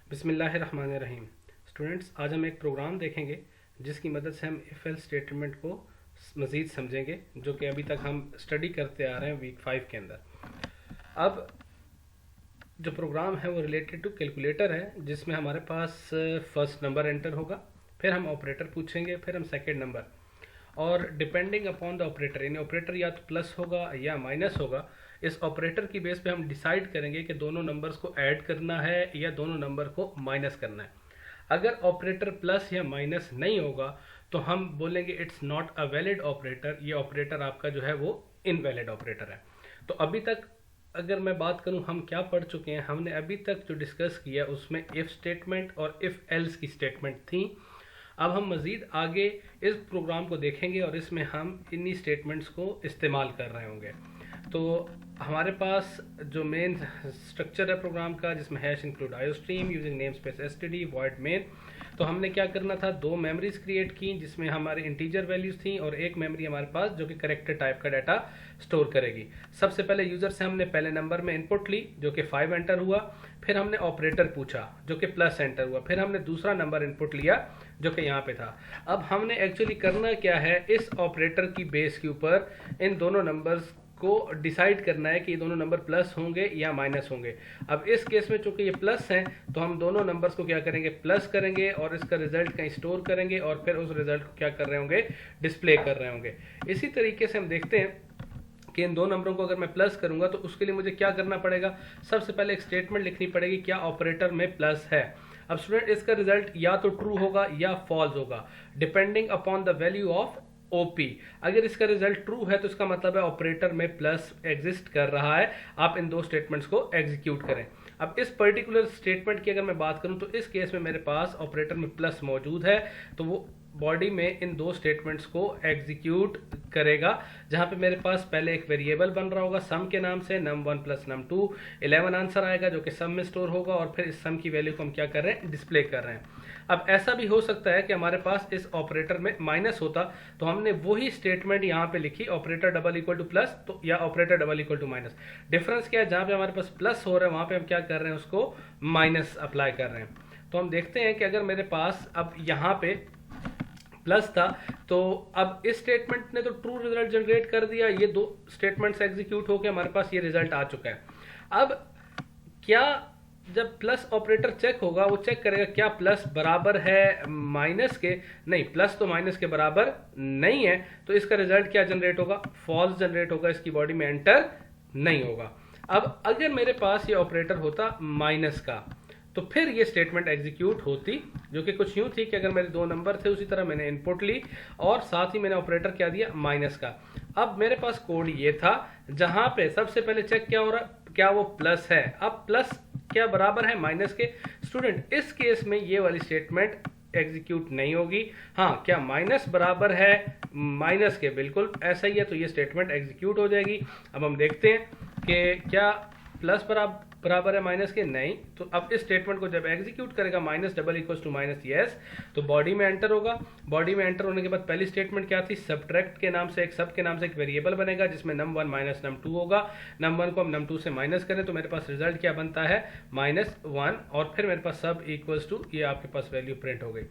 बिस्मिल्लाहिर्रहमानिर्रहीम। स्टूडेंट्स, आज हम एक प्रोग्राम देखेंगे जिसकी मदद से हम इफ एल्स स्टेटमेंट को मज़ीद समझेंगे, जो कि अभी तक हम स्टडी करते आ रहे हैं वीक 5 के अंदर। अब जो प्रोग्राम है वो रिलेटेड टू कैलकुलेटर है, जिसमें हमारे पास फर्स्ट नंबर एंटर होगा, फिर हम ऑपरेटर पूछेंगे, फिर हम सेकेंड नंबर, और डिपेंडिंग अपॉन द ऑपरेटर, यानी ऑपरेटर या तो प्लस होगा या माइनस होगा, इस ऑपरेटर की बेस पे हम डिसाइड करेंगे कि दोनों नंबर्स को ऐड करना है या दोनों नंबर को माइनस करना है। अगर ऑपरेटर प्लस या माइनस नहीं होगा तो हम बोलेंगे it's not a valid operator, ये ऑपरेटर आपका जो है वो इनवैलिड ऑपरेटर है। तो अभी तक अगर मैं बात करूं हम क्या पढ़ चुके हैं, हमने अभी तक जो डिस्कस किया उसमें इफ स्टेटमेंट और इफ एल्स की स्टेटमेंट थी। अब हम मज़ीद आगे इस प्रोग्राम को देखेंगे और इसमें हम इन्हीं स्टेटमेंट्स को इस्तेमाल कर रहे होंगे। तो हमारे पास जो मेन स्ट्रक्चर है प्रोग्राम का, जिसमें hash include iostream using name space STD void main, तो हमने क्या करना था, दो मेमोरीज क्रिएट की जिसमें हमारे इंटीजर वैल्यूज थी और एक मेमोरी हमारे पास जो कि करेक्टर टाइप का डाटा स्टोर करेगी। सबसे पहले यूजर से हमने पहले नंबर में इनपुट ली जो कि 5 एंटर हुआ, फिर हमने ऑपरेटर पूछा जो कि प्लस एंटर हुआ, फिर हमने दूसरा नंबर इनपुट लिया जो कि यहाँ पे था। अब हमने एक्चुअली करना क्या है, इस ऑपरेटर की बेस के ऊपर इन दोनों नंबर्स को डिसाइड करना है कि ये दोनों नंबर प्लस होंगे या माइनस होंगे। अब इस केस में चूंकि ये प्लस हैं तो हम दोनों नंबर्स को क्या करेंगे, प्लस करेंगे और इसका रिजल्ट कहीं स्टोर करेंगे और फिर उस रिजल्ट को क्या कर रहे होंगे, डिस्प्ले कर रहे होंगे। इसी तरीके से हम देखते हैं कि इन दो नंबरों को अगर मैं प्लस करूंगा तो उसके लिए मुझे क्या करना पड़ेगा, सबसे पहले एक स्टेटमेंट लिखनी पड़ेगी क्या ऑपरेटर में प्लस है। अब स्टूडेंट, इसका रिजल्ट या तो ट्रू होगा या फॉल्स होगा, depending upon the value of OP. अगर इसका रिजल्ट ट्रू है तो इसका मतलब है ऑपरेटर में प्लस एग्जिस्ट कर रहा है। आप इन दो स्टेटमेंट्स को एग्जीक्यूट करें। अब इस पर्टिकुलर स्टेटमेंट की अगर मैं बात करूं तो इस केस में मेरे पास ऑपरेटर में प्लस मौजूद है, तो वो बॉडी में इन दो स्टेटमेंट्स को एग्जीक्यूट करेगा, जहां पे मेरे पास पहले एक वेरिएबल बन रहा होगा सम के नाम से, num1 प्लस num2, 11 आंसर आएगा जो कि सम में स्टोर होगा, और फिर इस सम की वैल्यू को हम क्या कर रहे हैं, डिस्प्ले कर रहे हैं। अब ऐसा भी हो सकता है कि हमारे पास इस ऑपरेटर में माइनस होता तो हमने वही स्टेटमेंट यहाँ पे लिखी, operator double equal to plus तो या operator double equal to minus. Difference क्या है, जहां पे हमारे पास प्लस हो रहा है वहां पे हम क्या कर रहे हैं, उसको माइनस अप्लाई कर रहे हैं। तो हम देखते हैं कि अगर मेरे पास अब यहाँ पे प्लस था तो अब इस स्टेटमेंट ने तो ट्रू रिजल्ट जनरेट कर दिया, ये दो स्टेटमेंट्स एग्जीक्यूट होकर हमारे पास ये रिजल्ट आ चुका है। अब क्या जब प्लस ऑपरेटर चेक होगा, वो चेक करेगा क्या प्लस बराबर है माइनस के, नहीं प्लस तो माइनस के बराबर नहीं है, तो इसका रिजल्ट क्या जनरेट होगा, फॉल्स जनरेट होगा, इसकी बॉडी में एंटर नहीं होगा। अब अगर मेरे पास ये ऑपरेटर होता माइनस का तो फिर ये स्टेटमेंट एग्जीक्यूट होती, जो कि कुछ यूं थी कि अगर मेरे दो नंबर थे उसी तरह मैंने इनपुट ली और साथ ही मैंने ऑपरेटर क्या दिया, माइनस का। अब मेरे पास कोड ये था जहां पे सबसे पहले चेक क्या हो रहा, क्या वो प्लस है। अब प्लस क्या बराबर है माइनस के, स्टूडेंट इस केस में ये वाली स्टेटमेंट एग्जीक्यूट नहीं होगी। हाँ, क्या माइनस बराबर है माइनस के, बिल्कुल ऐसा ही है, तो ये स्टेटमेंट एग्जीक्यूट हो जाएगी। अब हम देखते हैं कि क्या प्लस बराबर है माइनस के, नहीं, तो अब इस स्टेटमेंट को जब एग्जीक्यूट करेगा minus double equals to minus yes, तो बॉडी में एंटर होगा। बॉडी में एंटर होने के बाद पहली स्टेटमेंट क्या थी, सब्ट्रैक्ट के नाम से एक सब के नाम से एक वेरिएबल बनेगा जिसमें num1 माइनस num2 होगा। num1 को हम num2 से माइनस करें तो मेरे पास रिजल्ट क्या बनता है, -1, और फिर मेरे पास सब इक्वल्स टू, ये आपके पास वैल्यू प्रिंट हो गई।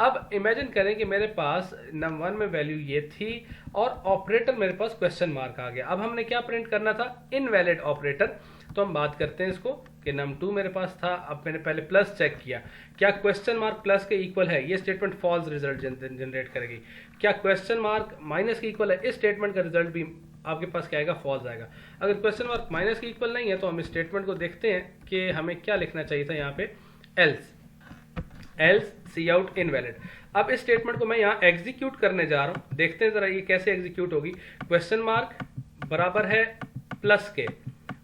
अब इमेजिन करें कि मेरे पास num1 में वैल्यू ये थी और ऑपरेटर मेरे पास क्वेश्चन मार्क आ गया। अब हमने क्या प्रिंट करना था, इनवैलिड ऑपरेटर। तो हम बात करते हैं इसको कि num2 मेरे पास था, अब मैंने पहले प्लस चेक किया, क्या क्वेश्चन मार्क प्लस के इक्वल है, ये स्टेटमेंट फॉल्स रिजल्ट जनरेट करेगी। क्या क्वेश्चन मार्क माइनस के इक्वल है, इस स्टेटमेंट का रिजल्ट भी आपके पास क्या आएगा, फॉल्स आएगा। अगर क्वेश्चन मार्क माइनस के इक्वल नहीं है तो हम इस स्टेटमेंट को देखते हैं कि हमें क्या लिखना चाहिए था यहाँ पे, एल्स सी आउट इनवैलिड। अब इस स्टेटमेंट को मैं यहाँ एग्जीक्यूट करने जा रहा हूँ, देखते हैं जरा ये कैसे एग्जीक्यूट होगी। क्वेश्चन मार्क बराबर है प्लस के,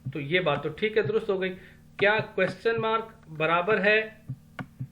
तो ये बात तो ठीक है, दुरुस्त हो गई। क्या क्वेश्चन मार्क बराबर है,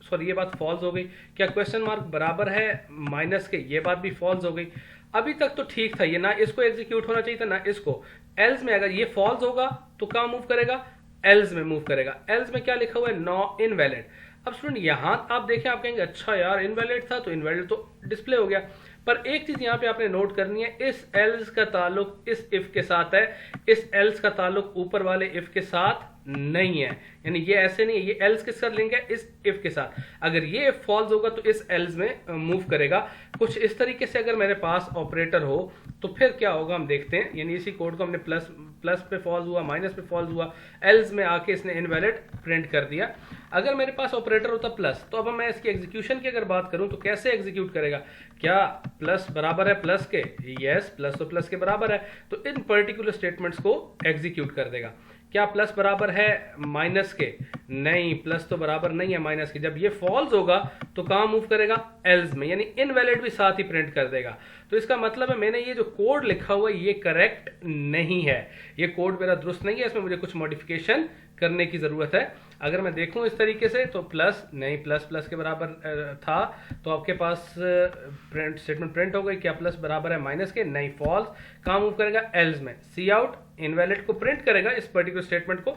सॉरी ये बात फॉल्स हो गई। क्या क्वेश्चन मार्क बराबर है माइनस के, ये बात भी फॉल्स हो गई। अभी तक तो ठीक था, ये ना इसको एग्जीक्यूट होना चाहिए था ना इसको। एल्स में अगर ये फॉल्स होगा तो कहां मूव करेगा, एल्स में मूव करेगा। एल्स में क्या लिखा हुआ है, नो इनवैलिड। अब स्टूडेंट यहां आप देखें, आप कहेंगे अच्छा यार इनवैलिड था तो इनवैलिड तो डिस्प्ले हो गया, पर एक चीज यहां पे आपने नोट करनी है, इस एल्स का ताल्लुक इस इफ के साथ है, इस एल्स का ताल्लुक ऊपर वाले इफ के साथ नहीं है, यानी ये ऐसे नहीं है, ये एल्स के साथ लिंक है इस इफ के साथ। अगर ये इफ फॉल्स होगा तो इस एल्स में मूव करेगा। कुछ इस तरीके से अगर मेरे पास ऑपरेटर हो तो फिर क्या होगा हम देखते हैं। यानी इसी कोड को हमने प्लस प्लस पे फॉल्स हुआ, माइनस पे फॉल्स हुआ, एल्स में आके इसने इनवैलिड प्रिंट कर दिया। अगर मेरे पास ऑपरेटर होता प्लस, तो अब मैं इसकी एग्जीक्यूशन की अगर बात करूं तो कैसे एग्जीक्यूट करेगा। क्या प्लस बराबर है प्लस के? यस, प्लस तो प्लस के बराबर है, तो इन पर्टिकुलर स्टेटमेंट्स को एग्जीक्यूट कर देगा। क्या प्लस बराबर है माइनस के? नहीं, प्लस तो बराबर नहीं है माइनस के। जब ये फॉल्स होगा तो कहां मूव करेगा? एल्स में, यानी इनवैलिड भी साथ ही प्रिंट कर देगा। तो इसका मतलब है मैंने ये जो कोड लिखा हुआ है ये करेक्ट नहीं है, ये कोड मेरा दुरुस्त नहीं है, इसमें मुझे कुछ मॉडिफिकेशन करने की जरूरत है। अगर मैं देखूं इस तरीके से तो प्लस नहीं, प्लस प्लस के बराबर था, तो आपके पास प्रिंट स्टेटमेंट प्रिंट हो गई। क्या प्लस बराबर है माइनस के? नहीं, फॉल्स। कहां मूव करेगा? एल्स में। सी आउट इनवैलिड को प्रिंट करेगा, इस पर्टिकुलर स्टेटमेंट को।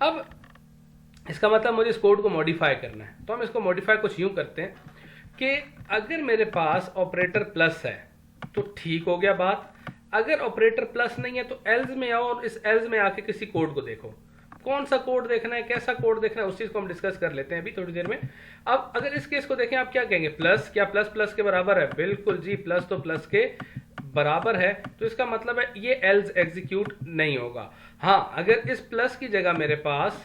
अब इसका मतलब मुझे इस कोड को मॉडिफाई करना है, तो हम इसको मॉडिफाई कुछ यूं करते हैं कि अगर मेरे पास ऑपरेटर प्लस है तो ठीक हो गया बात। अगर ऑपरेटर प्लस नहीं है तो एल्स में आओ और इस एल्स में आके किसी कोड को देखो। कौन सा कोड देखना है, कैसा कोड देखना है, उस चीज को हम डिस्कस कर लेते हैं अभी थोड़ी देर में। अब अगर इस केस को देखें, आप क्या कहेंगे? प्लस, क्या प्लस प्लस के बराबर है? बिल्कुल जी, प्लस तो प्लस के बराबर है, तो इसका मतलब है ये एल्स एग्जीक्यूट नहीं होगा। हाँ, अगर इस प्लस की जगह मेरे पास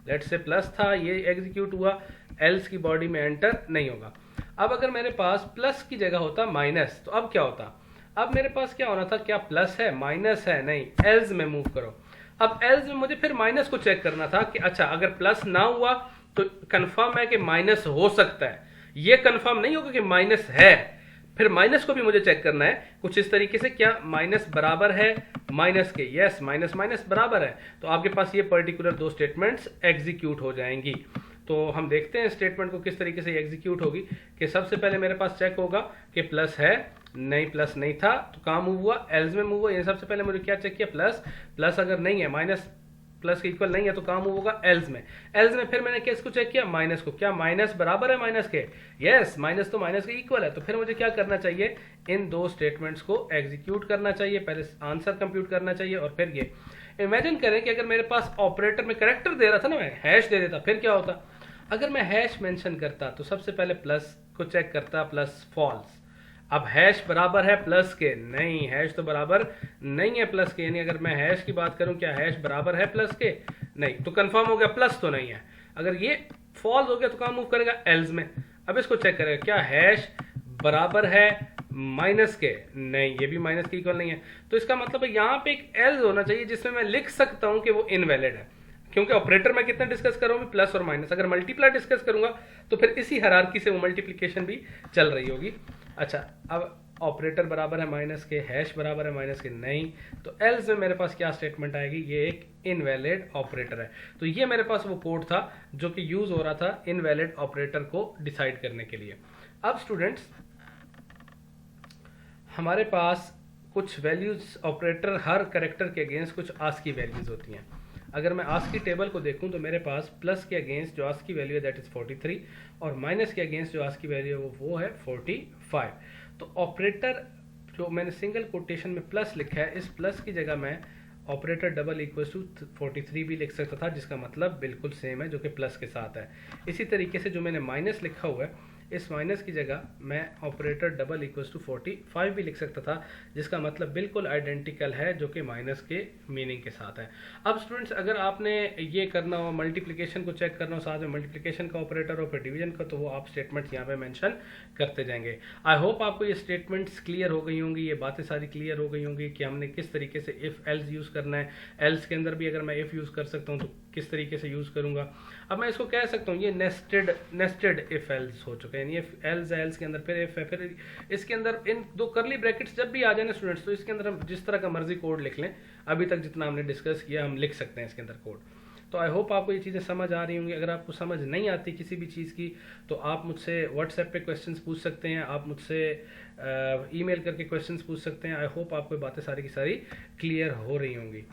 लेट्स से प्लस था, ये एग्जीक्यूट हुआ, एल्स की बॉडी में एंटर नहीं होगा। अब अगर मेरे पास प्लस की जगह होता माइनस, तो अब क्या होता? अब मेरे पास क्या होना था? क्या प्लस है माइनस है? नहीं, एल्स में मूव करो। अब एल्स में मुझे फिर माइनस को चेक करना था कि अच्छा अगर प्लस ना हुआ तो कंफर्म है कि माइनस हो सकता है, ये कंफर्म नहीं होगा कि माइनस है। फिर माइनस को भी मुझे चेक करना है कुछ इस तरीके से, क्या माइनस बराबर है माइनस के? यस, माइनस माइनस बराबर है, तो आपके पास ये पर्टिकुलर दो स्टेटमेंट्स एग्जीक्यूट हो जाएंगी। तो हम देखते हैं स्टेटमेंट को किस तरीके से एग्जीक्यूट होगी। कि सबसे पहले मेरे पास चेक होगा कि प्लस है, नहीं प्लस नहीं था, तो कहां मूव हुआ? एल्स में मूव हुआ। ये सबसे पहले मुझे क्या चेक किया? प्लस। प्लस अगर नहीं है, माइनस प्लस के इक्वल नहीं है, तो कहां मूव होगा? एल्स में। एल्स में फिर मैंने किसको चेक किया? माइनस को। क्या माइनस बराबर है माइनस के? यस, माइनस तो माइनस के इक्वल है, तो फिर मुझे क्या करना चाहिए? इन दो स्टेटमेंट्स को एग्जीक्यूट करना चाहिए, पहले आंसर कंप्यूट करना चाहिए और फिर ये। इमेजिन करें कि अगर मेरे पास ऑपरेटर में करेक्टर दे रहा था ना, मैं हैश दे देता, फिर क्या होता? अगर मैं हैश मेंशन करता तो सबसे पहले प्लस को चेक करता, प्लस फॉल्स। अब हैश बराबर है प्लस के? नहीं, हैश तो बराबर नहीं है प्लस के। यानी अगर मैं हैश की बात करूं, क्या हैश बराबर है प्लस के? नहीं, तो कंफर्म हो गया प्लस तो नहीं है। अगर ये फॉल्स हो गया तो कहां मूव करेगा? एल्स में। अब इसको चेक करेगा, क्या हैश बराबर है माइनस के? नहीं, ये भी माइनस के इक्वल नहीं है, तो इसका मतलब है यहां पे एक एल्स होना चाहिए जिसमें मैं लिख सकता हूं कि वो इनवैलिड है। क्योंकि ऑपरेटर मैं कितना डिस्कस कर रहा हूँ? प्लस और माइनस। अगर मल्टीप्लाई डिस्कस करूंगा तो फिर इसी हायरार्की से वो मल्टीप्लिकेशन भी चल रही होगी। अच्छा, अब ऑपरेटर बराबर है माइनस के, हैश बराबर है माइनस के, नहीं, तो एल्स में मेरे पास क्या स्टेटमेंट आएगी? ये एक इनवैलिड ऑपरेटर है। तो ये मेरे पास वो कोड था जो कि यूज हो रहा था इनवैलिड ऑपरेटर को डिसाइड करने के लिए। अब स्टूडेंट्स, हमारे पास कुछ वैल्यूज ऑपरेटर हर कैरेक्टर के अगेंस्ट कुछ आस्की वैल्यूज होती हैं। अगर मैं आस्की टेबल को देखूं तो मेरे पास प्लस के अगेंस्ट जो आस्की वैल्यू है दैट इज 43 और माइनस के अगेंस्ट जो आस्की वैल्यू है वो है 45। तो ऑपरेटर जो मैंने सिंगल कोटेशन में प्लस लिखा है, इस प्लस की जगह मैं ऑपरेटर डबल इक्वल टू 43 भी लिख सकता था, जिसका मतलब बिल्कुल सेम है, जो कि प्लस के साथ है। इसी तरीके से जो मैंने माइनस लिखा हुआ है, इस माइनस की जगह मैं ऑपरेटर डबल इक्वल्स टू 45 भी लिख सकता था, जिसका मतलब बिल्कुल आइडेंटिकल है, जो कि माइनस के मीनिंग के साथ है। अब स्टूडेंट्स, अगर आपने ये करना हो, मल्टीप्लिकेशन को चेक करना हो, साथ में मल्टीप्लिकेशन का ऑपरेटर और फिर डिवीजन का, तो वो आप स्टेटमेंट्स यहाँ पे मेंशन करते जाएंगे। आई होप आपको ये स्टेटमेंट्स क्लियर हो गई होंगी, ये बातें सारी क्लियर हो गई होंगी कि हमने किस तरीके से इफ एल्स यूज़ करना है। एल्स के अंदर भी अगर मैं इफ यूज़ कर सकता हूँ तो किस तरीके से यूज़ करूँगा। अब मैं इसको कह सकता हूँ ये नेस्टेड इफ एल्स हो चुके हैं। ये एल्स है, एल्स के अंदर फिर इफ है, फिर इसके अंदर इन दो करली ब्रैकेट्स जब भी आ जाए ना स्टूडेंट्स, तो इसके अंदर हम जिस तरह का मर्जी कोड लिख लें, अभी तक जितना हमने डिस्कस किया हम लिख सकते हैं इसके अंदर कोड। तो आई होप आपको ये चीज़ें समझ आ रही होंगी। अगर आपको समझ नहीं आती किसी भी चीज़ की तो आप मुझसे व्हाट्सएप पे क्वेश्चंस पूछ सकते हैं, आप मुझसे ईमेल करके क्वेश्चंस पूछ सकते हैं। आई होप आपको बातें सारी की सारी क्लियर हो रही होंगी।